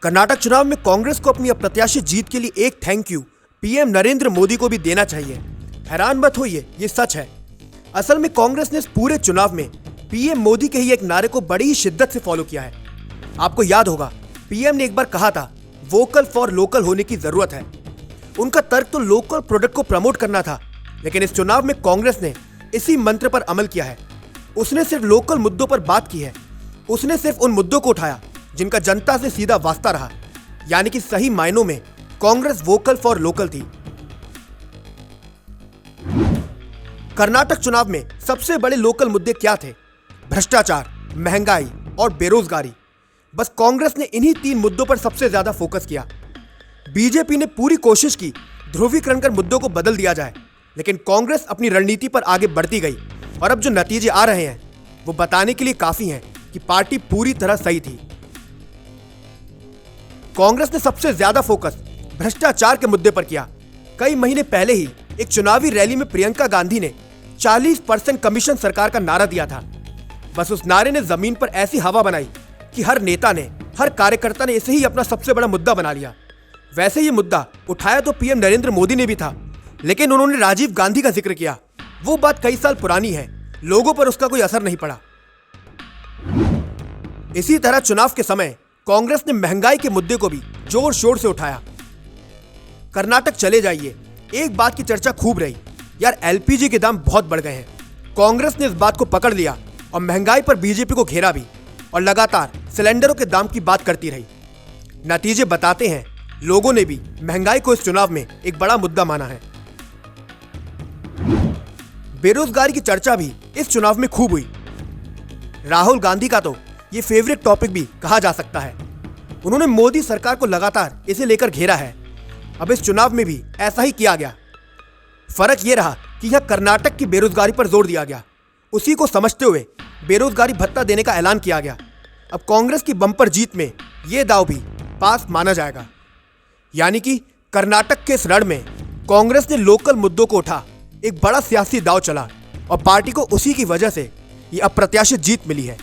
कर्नाटक चुनाव में कांग्रेस को अपनी अप्रत्याशित जीत के लिए एक thank you PM Narendra Modi को भी देना चाहिए। हैरान मत होइए, ये सच है। असल में कांग्रेस ने इस पूरे चुनाव में पीएम मोदी के ही एक नारे को बड़ी ही शिद्दत से फॉलो किया है। आपको याद होगा, पीएम ने एक बार कहा था वोकल फॉर लोकल होने की जरूरत है। उनका तर्क तो लोकल प्रोडक्ट को प्रमोट करना था, लेकिन इस चुनाव में कांग्रेस ने इसी मंत्र पर अमल किया है। उसने सिर्फ लोकल मुद्दों पर बात की है। उसने सिर्फ उन मुद्दों को उठाया जिनका जनता से सीधा वास्ता रहा, यानी कि सही मायनों में कांग्रेस वोकल फॉर लोकल थी। कर्नाटक चुनाव में सबसे बड़े लोकल मुद्दे क्या थे? भ्रष्टाचार, महंगाई और बेरोजगारी। बस कांग्रेस ने इन्हीं 3 मुद्दों पर सबसे ज्यादा फोकस किया। बीजेपी ने पूरी कोशिश की ध्रुवीकरण कर मुद्दों को बदल दिया जाए, लेकिन कांग्रेस अपनी रणनीति पर आगे बढ़ती गई और अब जो नतीजे आ रहे हैं वो बताने के लिए काफी हैं कि पार्टी पूरी तरह सही थी। कांग्रेस ने सबसे ज्यादा फोकस भ्रष्टाचार के मुद्दे पर किया। कई महीने पहले ही एक चुनावी रैली में प्रियंका गांधी ने 40% कमीशन सरकार का नारा दिया था। बस उस नारे ने जमीन पर ऐसी हवा बनाई कि हर नेता ने, हर कार्यकर्ता ने इसे ही अपना सबसे बड़ा मुद्दा बना लिया। वैसे ये मुद्दा उठाया तो पीएम नरेंद्र मोदी ने भी था, लेकिन उन्होंने राजीव गांधी का जिक्र किया। वो बात कई साल पुरानी है, लोगों पर उसका कोई असर नहीं पड़ा। इसी तरह चुनाव के समय कांग्रेस ने महंगाई के मुद्दे को भी जोर शोर से उठाया। कर्नाटक चले जाइए, एक बात की चर्चा खूब रही, यार एलपीजी के दाम बहुत बढ़ गए हैं। कांग्रेस ने इस बात को पकड़ लिया और महंगाई पर बीजेपी को घेरा भी और लगातार सिलेंडरों के दाम की बात करती रही। नतीजे बताते हैं, लोगों ने भी महंगाई को इस चुनाव में एक बड़ा मुद्दा माना है। बेरोजगारी की चर्चा भी इस चुनाव में खूब हुई। राहुल गांधी का तो ये फेवरेट टॉपिक भी कहा जा सकता है। उन्होंने मोदी सरकार को लगातार इसे लेकर घेरा है। अब इस चुनाव में भी ऐसा ही किया गया। फर्क यह रहा कि यह कर्नाटक की बेरोजगारी पर जोर दिया गया। उसी को समझते हुए बेरोजगारी भत्ता देने का ऐलान किया गया। अब कांग्रेस की बम्पर जीत में यह दाव भी पास माना जाएगा, यानी कि कर्नाटक के इस रण में कांग्रेस ने लोकल मुद्दों को उठा एक बड़ा सियासी दाव चला और पार्टी को उसी की वजह से यह अप्रत्याशित जीत मिली है।